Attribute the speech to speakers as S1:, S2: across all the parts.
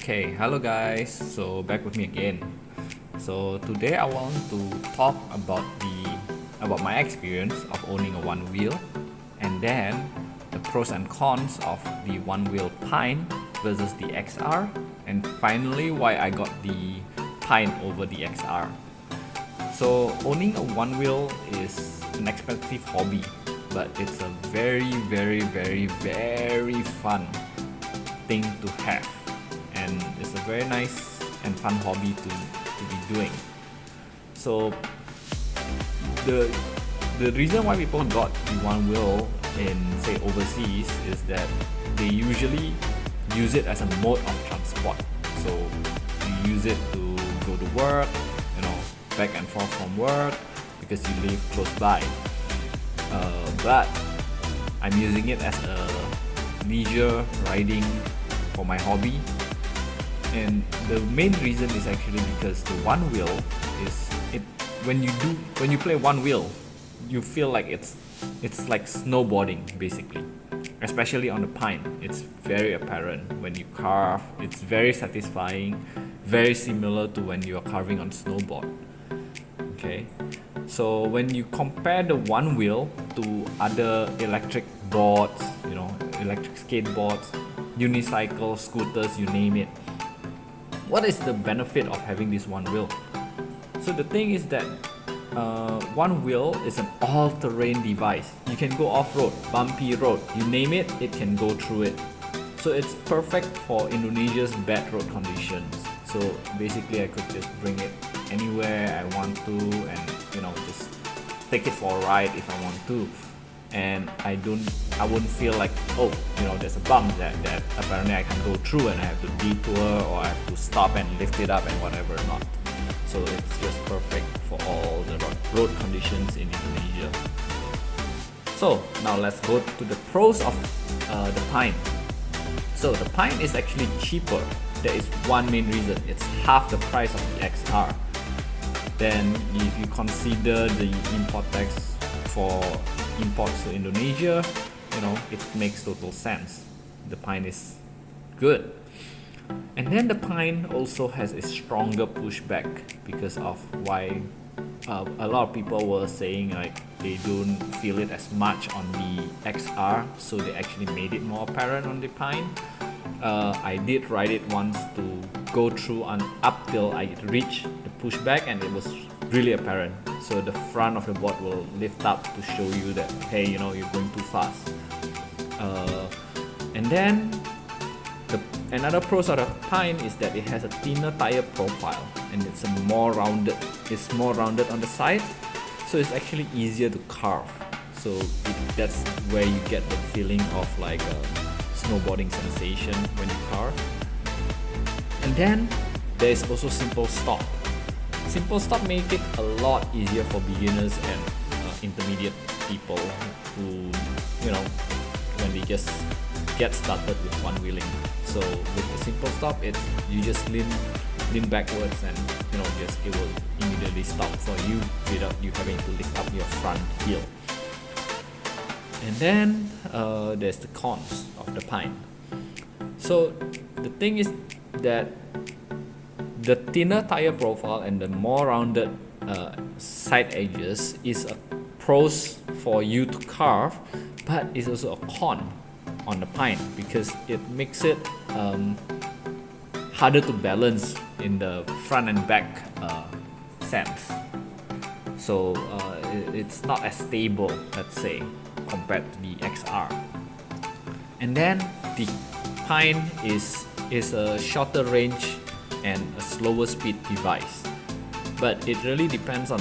S1: Okay, hello guys. So back with me again. So today I want to talk about my experience of owning a one wheel, and then the pros and cons of the one wheel Pine versus the XR, and finally why I got the Pine over the XR. So owning a one wheel is an expensive hobby, but it's a very fun thing to have, and it's a very nice and fun hobby to be doing. So the reason why people got the one wheel in, say, overseas is that they usually use it as a mode of transport. So you use it to go to work, back and forth from work because you live close by. But I'm using it as a leisure riding for my hobby, and the main reason is actually because the one wheel is when you play one wheel, you feel like it's like snowboarding basically, especially on the Pine. It's very apparent when you carve. It's very satisfying, very similar to when you are carving on snowboard. Okay, so when you compare the one wheel to other electric boards, electric skateboards, unicycles, scooters, you name it, what is the benefit of having this one wheel? So the thing is that one wheel is an all-terrain device. You can go off-road, bumpy road, you name it, it can go through it. So it's perfect for Indonesia's bad road conditions. So basically I could just bring it anywhere I want to, and just take it for a ride if I want to, and I wouldn't feel like, there's a bump that apparently I can go through and I have to detour or I have to stop and lift it up and whatever not. So it's just perfect for all the road conditions in Indonesia. So now let's go to the pros of the Pine. So the Pine is actually cheaper. There is one main reason: it's half the price of the XR. Then if you consider the import tax for imports to Indonesia, it makes total sense. The Pine is good. And then the Pine also has a stronger pushback because of why a lot of people were saying like they don't feel it as much on the XR, so they actually made it more apparent on the Pine. I did ride it once to go through up till I reached the pushback, and it was really apparent. So the front of the board will lift up to show you that, hey, you're going too fast. And then another pros of the Pine is that it has a thinner tire profile, and it's more rounded on the side, so it's actually easier to carve. So that's where you get the feeling of like a snowboarding sensation when you carve. And then there is also simple stop. Simple stop make it a lot easier for beginners and intermediate people who, when they just get started with one wheeling. So with the simple stop, you just lean backwards, and it will immediately stop for you without you having to lift up your front heel. And then there's the cons of the Pine. So the thing is that the thinner tire profile and the more rounded side edges is a pros for you to carve, but it's also a con on the Pine because it makes it harder to balance in the front and back sense. So it's not as stable, let's say, compared to the XR. And then the Pine is a shorter range and a slower speed device, but it really depends on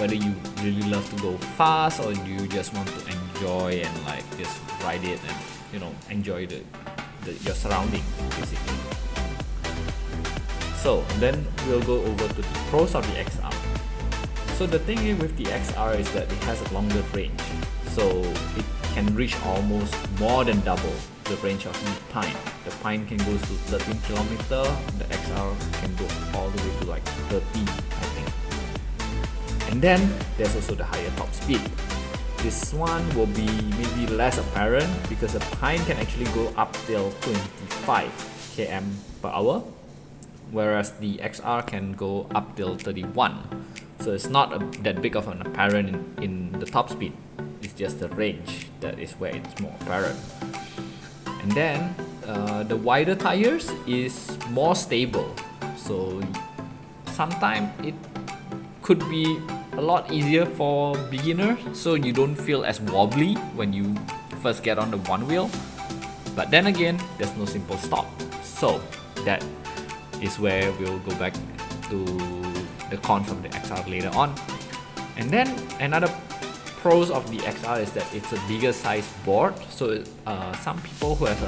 S1: whether you really love to go fast or you just want to enjoy and like just ride it and enjoy your surrounding basically. So then we'll go over to the pros of the XR. So the thing with the XR is that it has a longer range, so it can reach almost more than double the range of the Pine. The Pine can go to 13 km, the XR can go all the way to like 30, I think. And then there's also the higher top speed. This one will be maybe less apparent because the Pine can actually go up till 25 km per hour, whereas the XR can go up till 31. So it's not that big of an apparent in the top speed. It's just the range that is where it's more apparent. And then the wider tires is more stable. So sometimes it could be a lot easier for beginners, so you don't feel as wobbly when you first get on the Onewheel. But then again, there's no simple stop. So that is where we'll go back to the cons of the XR later on. And then another pros of the XR is that it's a bigger size board. So some people who have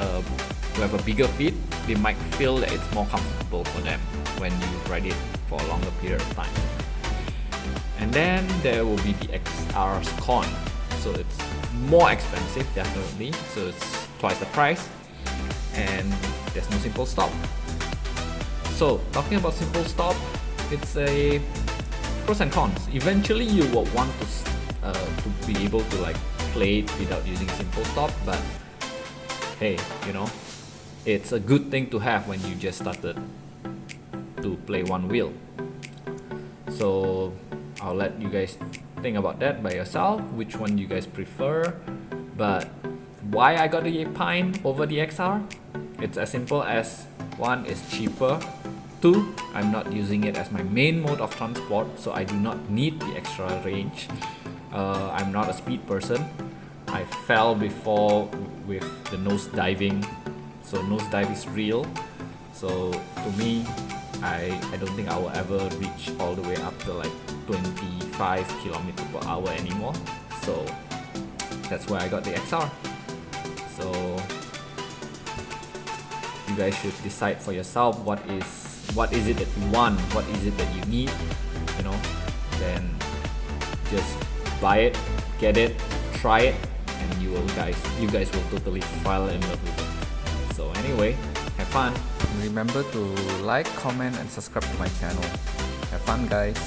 S1: a bigger feet, they might feel that it's more comfortable for them when you ride it for a longer period of time. And then there will be the XR's con. So it's more expensive, definitely. So it's twice the price, and there's no simple stop. So talking about simple stop, it's a pros and cons. Eventually you will want to be able to like play it without using simple stop, but hey, you know, it's a good thing to have when you just started to play Onewheel. So I'll let you guys think about that by yourself, which one you guys prefer. But why I got the Pine over the XR? It's as simple as, one, is cheaper. Two, I'm not using it as my main mode of transport, so I do not need the extra range. I'm not a speed person. I fell before with the nose diving, so nose dive is real. So to me, I don't think I will ever reach all the way up to like 25 km/h anymore. So that's why I got the XR. So you guys should decide for yourself what is it that you want, what is it that you need, you know. Then just buy it, get it, try it, and you guys will totally fall in love with it. So anyway, have fun.
S2: Remember to like, comment, and subscribe to my channel. Have fun, guys.